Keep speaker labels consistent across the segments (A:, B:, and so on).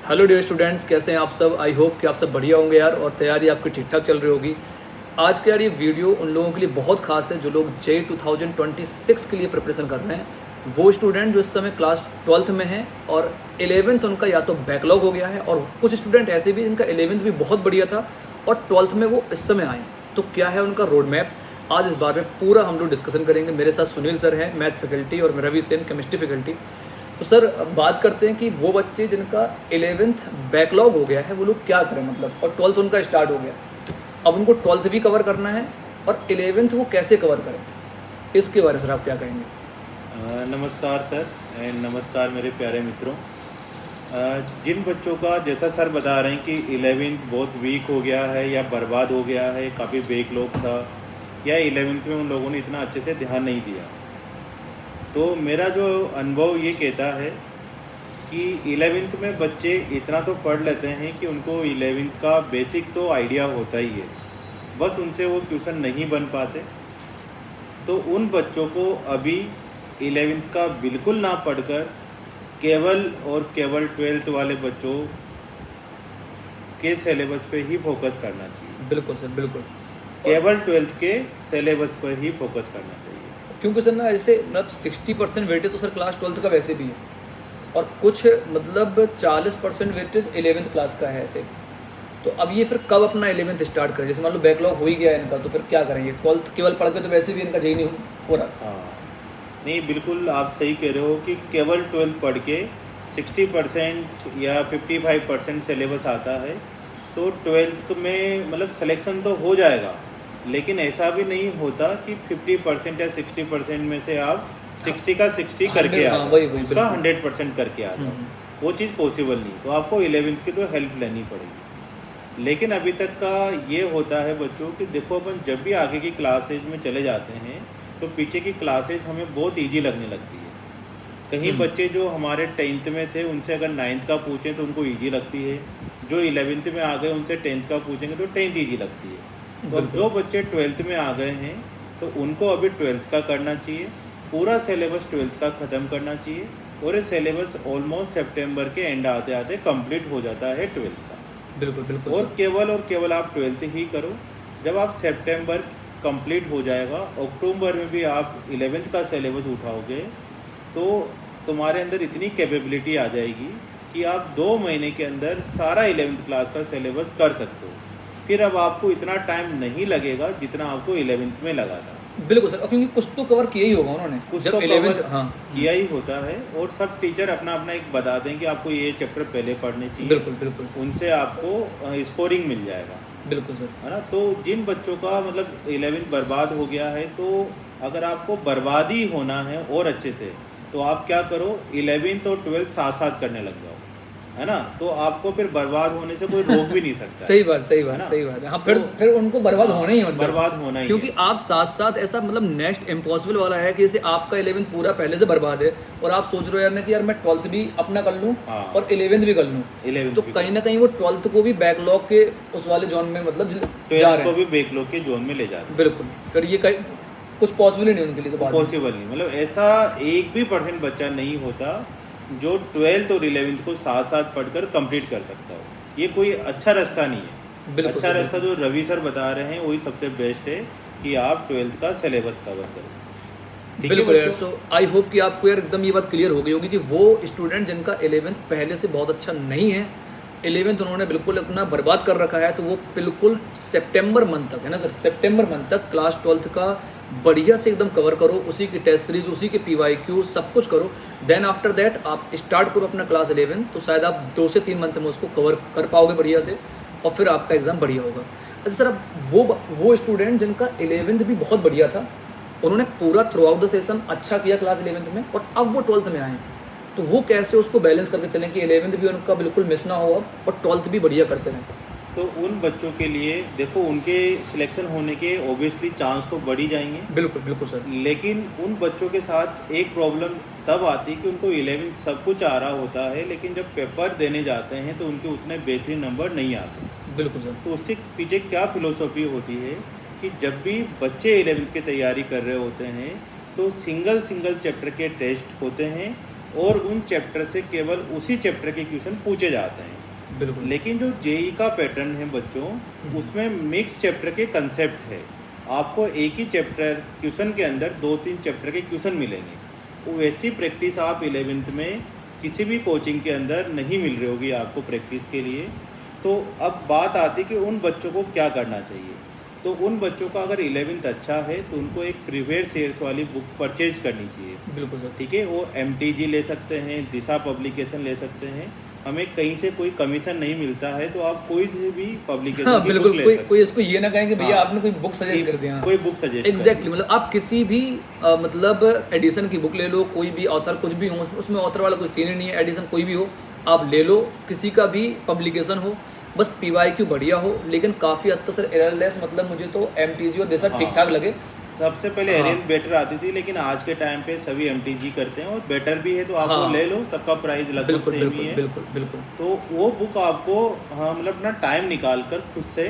A: Hello dear students, कैसे हैं आप सब। आई होप कि आप सब बढ़िया होंगे यार, और तैयारी आपकी ठीक ठाक चल रही होगी। आज के यार ये वीडियो उन लोगों के लिए बहुत खास है जो लोग जे 2026 के लिए प्रिपरेशन कर रहे हैं। वो स्टूडेंट जो इस समय क्लास 12th में हैं और 11th उनका या तो बैकलॉग हो गया है, और कुछ स्टूडेंट ऐसे भी जिनका 11th भी बहुत बढ़िया था और 12th में वो इस समय आए। तो क्या है उनका रोड मैप, आज इस बारे में पूरा हम लोग डिस्कशन करेंगे। मेरे साथ सुनील सर हैं, मैथ फैकल्टी, और रवि सेन, केमिस्ट्री फैकल्टी। तो सर बात करते हैं कि वो बच्चे जिनका 11th बैकलॉग हो गया है वो लोग क्या करें, मतलब, और 12th उनका स्टार्ट हो गया, अब उनको 12th भी कवर करना है और 11th वो कैसे कवर करें, इसके बारे में सर आप क्या कहेंगे।
B: नमस्कार सर एंड नमस्कार मेरे प्यारे मित्रों। जिन बच्चों का जैसा सर बता रहे हैं कि 11th बहुत वीक हो गया है या बर्बाद हो गया है, काफ़ी बैकलॉग था, या 11th में उन लोगों ने इतना अच्छे से ध्यान नहीं दिया, तो मेरा जो अनुभव ये कहता है कि 11th में बच्चे इतना तो पढ़ लेते हैं कि उनको 11th का बेसिक तो आइडिया होता ही है, बस उनसे वो ट्यूशन नहीं बन पाते। तो उन बच्चों को अभी 11th का बिल्कुल ना पढ़कर केवल और केवल 12th वाले बच्चों के सिलेबस पे ही फोकस करना चाहिए।
A: बिल्कुल सर, बिल्कुल।
B: केवल 12th के सिलेबस पर ही फोकस करना चाहिए,
A: क्योंकि सर ना ऐसे मतलब 60% वेटेज तो सर क्लास 12th का वैसे भी है, और कुछ मतलब 40% वेटेज 11th क्लास का है ऐसे। तो अब ये फिर कब अपना 11th स्टार्ट करें, जैसे मान लो बैकलॉग हो ही गया है इनका, तो फिर क्या करेंगे। 12th केवल पढ़ के तो वैसे भी इनका जे नहीं हो रहा।
B: हाँ नहीं, बिल्कुल आप सही कह रहे हो कि केवल 12th पढ़ के 60% या 55% सिलेबस आता है, तो 12th में मतलब सिलेक्शन तो हो जाएगा, लेकिन ऐसा भी नहीं होता कि 50% या 60% में से आप 60 का 60 करके आ जाओ, उसका 100% करके आ जाओ, वो चीज़ पॉसिबल नहीं। तो आपको 11th की तो हेल्प लेनी पड़ेगी। लेकिन अभी तक का ये होता है बच्चों कि देखो, अपन जब भी आगे की क्लासेज में चले जाते हैं तो पीछे की क्लासेज हमें बहुत ईजी लगने लगती है। कहीं बच्चे जो हमारे 10th में थे उनसे अगर 9th का पूछें तो उनको ईजी लगती है, जो 11th में आ गए उनसे 10th का पूछेंगे तो 10th ईजी लगती है। तो अब जो बच्चे 12th में आ गए हैं तो उनको अभी 12th का करना चाहिए, पूरा सिलेबस 12th का ख़त्म करना चाहिए, और ये सिलेबस ऑलमोस्ट सितंबर के एंड आते आते कंप्लीट हो जाता है 12th का।
A: बिल्कुल बिल्कुल।
B: और केवल आप 12th ही करो। जब आप सितंबर कंप्लीट हो जाएगा, अक्टूबर में भी आप 11th का सिलेबस उठाओगे तो तुम्हारे अंदर इतनी कैपेबिलिटी आ जाएगी कि आप 2 महीने के अंदर सारा 11th क्लास का सिलेबस कर सकते हो। फिर अब आपको इतना टाइम नहीं लगेगा जितना आपको 11th में लगा था।
A: बिल्कुल सर, क्योंकि कुछ तो कवर किया ही होगा उन्होंने,
B: कुछ
A: जब
B: तो
A: 11th हाँ
B: किया ही होता है, और सब टीचर अपना अपना एक बता दें कि आपको ये चैप्टर पहले पढ़ने चाहिए।
A: बिल्कुल बिल्कुल,
B: उनसे आपको स्कोरिंग मिल जाएगा।
A: बिल्कुल सर,
B: है ना। तो जिन बच्चों का मतलब 11th बर्बाद हो गया है, तो अगर आपको बर्बाद ही होना है और अच्छे से, तो आप क्या करो, 11th और 12th साथ साथ करने लग जाओ, है ना। तो आपको फिर बर्बाद होने से कोई रोक भी नहीं सकता।
A: सही बात, सही बात, सही बात है। हाँ, फिर उनको बर्बाद होना ही, मतलब
B: बर्बाद होना ही,
A: क्योंकि आप साथ साथ ऐसा मतलब नेक्स्ट इम्पॉसिबल वाला है कि जैसे आपका 11th पूरा पहले से बर्बाद है और आप सोच रहे हो यार ना कि यार मैं 12th भी अपना कर लूँ और 11th भी कर लूँ,
B: 11th
A: तो कहीं ना कहीं वो 12th को भी बैकलॉग के उस वाले जोन में मतलब जा रहे हैं,
B: भी बैकलॉग के जोन में ले जाते हैं।
A: बिल्कुल, फिर ये कहीं कुछ पॉसिबल ही नहीं उनके लिए, तो
B: पॉसिबल नहीं, मतलब ऐसा 1% बच्चा नहीं होता जो 12th और 11th को साथ साथ पढ़कर कंप्लीट कर सकता हो। ये कोई अच्छा रास्ता नहीं है। अच्छा रास्ता जो रवि सर बता रहे हैं वही सबसे बेस्ट है कि आप 12th का सिलेबस कवर करें।
A: बिल्कुल। सो आई होप कि आपको यार एकदम ये बात क्लियर हो गई होगी कि वो स्टूडेंट जिनका 11th पहले से बहुत अच्छा नहीं है, 11th उन्होंने बिल्कुल अपना बर्बाद कर रखा है, तो वो बिल्कुल सितंबर मंथ तक, है ना सर, सितंबर मंथ तक क्लास 12th का बढ़िया से एकदम कवर करो, उसी की टेस्ट सीरीज, उसी के PYQ सब कुछ करो। देन आफ्टर दैट आप स्टार्ट करो अपना क्लास 11, तो शायद आप 2 से 3 मंथ में उसको कवर कर पाओगे बढ़िया से, और फिर आपका एग्ज़ाम बढ़िया होगा। अच्छा सर, अब वो स्टूडेंट जिनका 11th भी बहुत बढ़िया था, उन्होंने पूरा थ्रू आउट द सेशन अच्छा किया क्लास 11th में, और अब वो 12th में आए, तो वो कैसे उसको बैलेंस करके चलें कि 11th भी उनका बिल्कुल मिस ना हो अब, और 12th भी बढ़िया करते रहें।
B: तो उन बच्चों के लिए देखो, उनके सिलेक्शन होने के ऑब्वियसली चांस तो बढ़ ही जाएंगे।
A: बिल्कुल बिल्कुल सर।
B: लेकिन उन बच्चों के साथ एक प्रॉब्लम तब आती है कि उनको 11th सब कुछ आ रहा होता है, लेकिन जब पेपर देने जाते हैं तो उनके उतने बेहतरीन नंबर नहीं आते।
A: बिल्कुल सर।
B: तो उसके पीछे क्या फिलोसॉफी होती है कि जब भी बच्चे 11th की तैयारी कर रहे होते हैं तो सिंगल चैप्टर के टेस्ट होते हैं, और उन चैप्टर से केवल उसी चैप्टर के क्वेश्चन पूछे जाते हैं।
A: बिल्कुल।
B: लेकिन जो जेई का पैटर्न है बच्चों, उसमें मिक्स चैप्टर के कंसेप्ट है। आपको एक ही चैप्टर क्वेश्चन के अंदर 2-3 चैप्टर के क्वेश्चन मिलेंगे। तो वैसी प्रैक्टिस आप 11th में किसी भी कोचिंग के अंदर नहीं मिल रही होगी आपको प्रैक्टिस के लिए। तो अब बात आती है कि उन बच्चों को क्या करना चाहिए। तो उन बच्चों का अगर 11th अच्छा है तो उनको एक प्रीवियस ईयर्स वाली बुक परचेज करनी चाहिए।
A: बिल्कुल सर।
B: ठीक है, वो MTG ले सकते हैं, दिशा पब्लिकेशन ले सकते हैं। हमें कहीं से कोई कमीशन नहीं मिलता है, तो आप कोई से भी पब्लिकेशन
A: हाँ,
B: की
A: बिल्कुल।
B: बुक ले
A: कोई
B: सकते
A: कोई इसको ये ना कहें कि भैया
B: हाँ,
A: आपने कोई बुक सजेस्ट कर दिया।
B: कोई बुक सजेस्ट
A: एग्जैक्टली, मतलब आप किसी भी मतलब एडिशन की बुक ले लो, कोई भी ऑथर कुछ भी हो, उसमें ऑथर वाला कोई सीन ही नहीं है, एडिशन कोई भी हो आप ले लो, किसी का भी पब्लिकेशन हो, बस PYQ बढ़िया हो। लेकिन काफ़ी हद तक सर एररलेस, मतलब मुझे तो MTG और दिशा
B: हाँ।
A: ठीक ठाक लगे।
B: सबसे पहले
A: हाँ।
B: एरियन बेटर आती थी, लेकिन आज के टाइम पे सभी MTG करते हैं और बेटर भी है, तो आप
A: हाँ।
B: वो ले लो, सबका प्राइस लगभग
A: बिल्कुल
B: सेम ही
A: बिल्कुल
B: है।
A: बिल्कुल बिल्कुल।
B: तो वो बुक आपको हाँ मतलब अपना टाइम निकाल कर खुद से,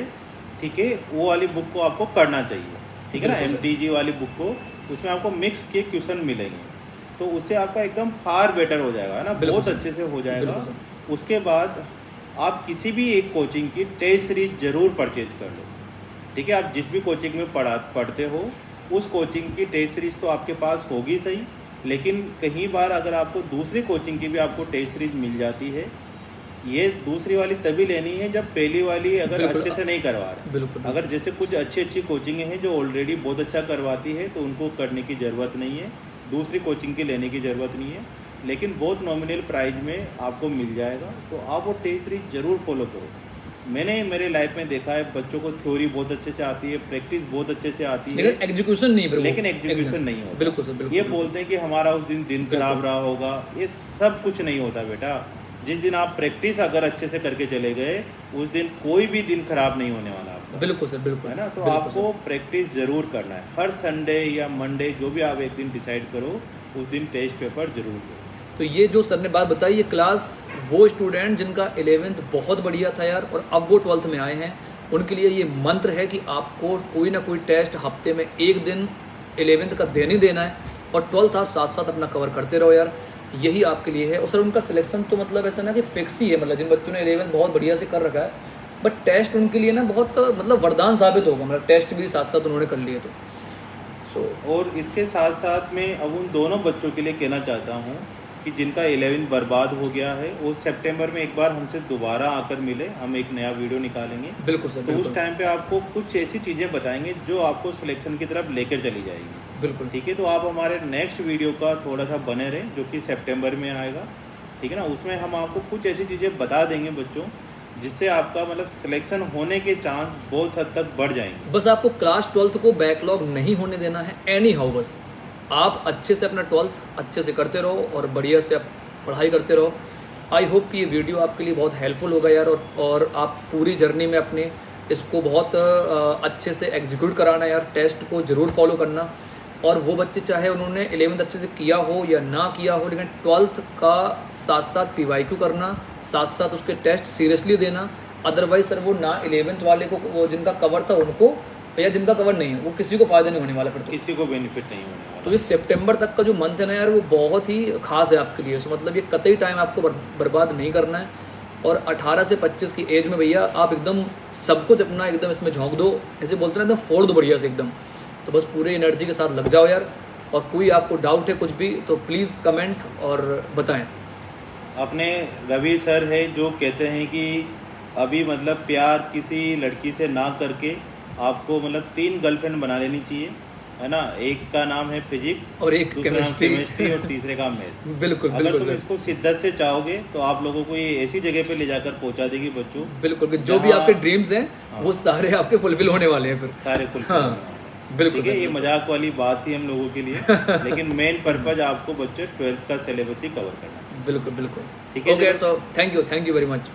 B: ठीक है, वो वाली बुक को आपको करना चाहिए। ठीक है ना,
A: बिल्कुल।
B: MTG वाली बुक को, उसमें आपको मिक्स के क्वेश्चन मिलेंगे, तो उससे आपका एकदम फार बेटर हो जाएगा, है ना,
A: बिल्कुल
B: बहुत
A: सर।
B: अच्छे से हो जाएगा।
A: बिल्कुल
B: उसके बाद आप किसी भी एक कोचिंग की टेस्ट सीरीज जरूर परचेज कर लो। ठीक है, आप जिस भी कोचिंग में पढ़ते हो उस कोचिंग की टेस्ट सीरीज तो आपके पास होगी सही, लेकिन कई बार अगर आपको दूसरी कोचिंग की भी आपको टेस्ट सीरीज मिल जाती है। ये दूसरी वाली तभी लेनी है जब पहली वाली अगर
A: बिल्कुल।
B: अच्छे से नहीं करवा रहे।
A: बिल्कुल।
B: अगर जैसे कुछ अच्छी कोचिंगें हैं जो ऑलरेडी बहुत अच्छा करवाती है, तो उनको करने की ज़रूरत नहीं है, दूसरी कोचिंग की लेने की ज़रूरत नहीं है, लेकिन बहुत नॉमिनल प्राइस में आपको मिल जाएगा। तो आप वो टेस्ट सीरीज ज़रूर फॉलो करो। मैंने मेरे लाइफ में देखा है, बच्चों को थ्योरी बहुत अच्छे से आती है, प्रैक्टिस बहुत अच्छे से आती है,
A: लेकिन एग्जीक्यूशन नहीं है,
B: लेकिन एग्जीक्यूशन नहीं होता।
A: बिल्कुल सर। बिल्कुल।
B: ये बोलते हैं कि हमारा उस दिन खराब रहा होगा, ये सब कुछ नहीं होता बेटा। जिस दिन आप प्रैक्टिस अगर अच्छे से करके चले गए, उस दिन कोई भी दिन खराब नहीं होने वाला आपका।
A: बिल्कुल सर। बिल्कुल
B: है ना, तो
A: बिल्कुल
B: आपको प्रैक्टिस जरूर करना है। हर संडे या मंडे जो भी आप एक दिन डिसाइड करो, उस दिन टेस्ट पेपर जरूर दो।
A: तो ये जो सर ने बात बताई, ये क्लास वो स्टूडेंट जिनका 11th बहुत बढ़िया था यार, और अब वो 12th में आए हैं, उनके लिए ये मंत्र है कि आपको कोई ना कोई टेस्ट हफ्ते में एक दिन 11th का देना ही देना है, और 12th आप साथ साथ अपना कवर करते रहो यार, यही आपके लिए है। और सर उनका सिलेक्शन तो मतलब ऐसा ना कि फिक्स ही है, मतलब जिन बच्चों ने 11th बहुत बढ़िया से कर रखा है, बट टेस्ट उनके लिए ना बहुत मतलब वरदान साबित होगा, मतलब टेस्ट भी साथ साथ उन्होंने कर लिए तो
B: और इसके साथ साथ मैं अब उन दोनों बच्चों के लिए कहना चाहता हूँ कि जिनका 11th बर्बाद हो गया है, वो सितंबर में एक बार हमसे दोबारा आकर मिले, हम एक नया वीडियो निकालेंगे।
A: बिल्कुल सर।
B: तो उस टाइम पे आपको कुछ ऐसी चीज़ें बताएंगे जो आपको सिलेक्शन की तरफ लेकर चली जाएगी।
A: बिल्कुल।
B: ठीक है, तो आप हमारे नेक्स्ट वीडियो का थोड़ा सा बने रहें, जो कि सितंबर में आएगा। ठीक है ना, उसमें हम आपको कुछ ऐसी चीज़ें बता देंगे बच्चों, जिससे आपका मतलब सिलेक्शन होने के चांस बहुत हद तक बढ़ जाएंगे।
A: बस आपको क्लास 12th को बैकलॉग नहीं होने देना है एनी हाउ। बस आप अच्छे से अपना 12th अच्छे से करते रहो और बढ़िया से आप पढ़ाई करते रहो। आई होप कि ये वीडियो आपके लिए बहुत हेल्पफुल होगा यार, और आप पूरी जर्नी में अपने इसको बहुत अच्छे से एग्जीक्यूट कराना यार, टेस्ट को ज़रूर फॉलो करना। और वो बच्चे चाहे उन्होंने 11th अच्छे से किया हो या ना किया हो, लेकिन 12th का साथ साथ PYQ करना, साथ साथ उसके टेस्ट सीरियसली देना। अदरवाइज सर वो ना 11th वाले को, वो जिनका कवर था उनको, या जिनका कवर नहीं है, वो किसी को फ़ायदा नहीं होने वाला फिर तो।
B: किसी को बेनिफिट नहीं होने वाला।
A: तो इस सितंबर तक का जो मंथ है ना यार, वो बहुत ही खास है आपके लिए। सो मतलब ये कतई टाइम आपको बर्बाद नहीं करना है। और 18 से 25 की एज में भैया आप एकदम सब कुछ अपना एकदम इसमें झोंक दो, ऐसे बोलते हैं एकदम फोड़ दो बढ़िया से एकदम। तो बस पूरे एनर्जी के साथ लग जाओ यार। और कोई आपको डाउट है कुछ भी तो प्लीज़ कमेंट और बताएं।
B: अपने रवि सर है जो कहते हैं कि अभी मतलब प्यार किसी लड़की से ना करके आपको मतलब 3 गर्लफ्रेंड बना लेनी चाहिए, है ना। एक का नाम है फिजिक्स,
A: और एक
B: दूसरा नाम
A: केमिस्ट्री
B: केमिस्ट्री, और तीसरे का मैथ्स।
A: बिल्कुल
B: अगर
A: बिल्कुल
B: तुम
A: सर।
B: इसको शिद्दत से चाहोगे तो आप लोगों को ये ऐसी जगह पे ले जाकर पहुंचा देगी बच्चों,
A: बिल्कुल जो भी
B: जहाँ-
A: आपके ड्रीम्स हैं
B: हाँ।
A: वो सारे आपके फुलफिल होने वाले हैं फिर।
B: सारे फुल।
A: हाँ, बिल्कुल
B: ठीक है,
A: सर,
B: ये
A: बिल्कुल।
B: मजाक वाली बात थी हम लोगों के लिए, लेकिन मेन पर्पज आपको बच्चे 12th का सिलेबस ही कवर करना है।
A: बिल्कुल बिल्कुल।
B: ठीक है,
A: ओके,
B: चलो।
A: So thank you very much.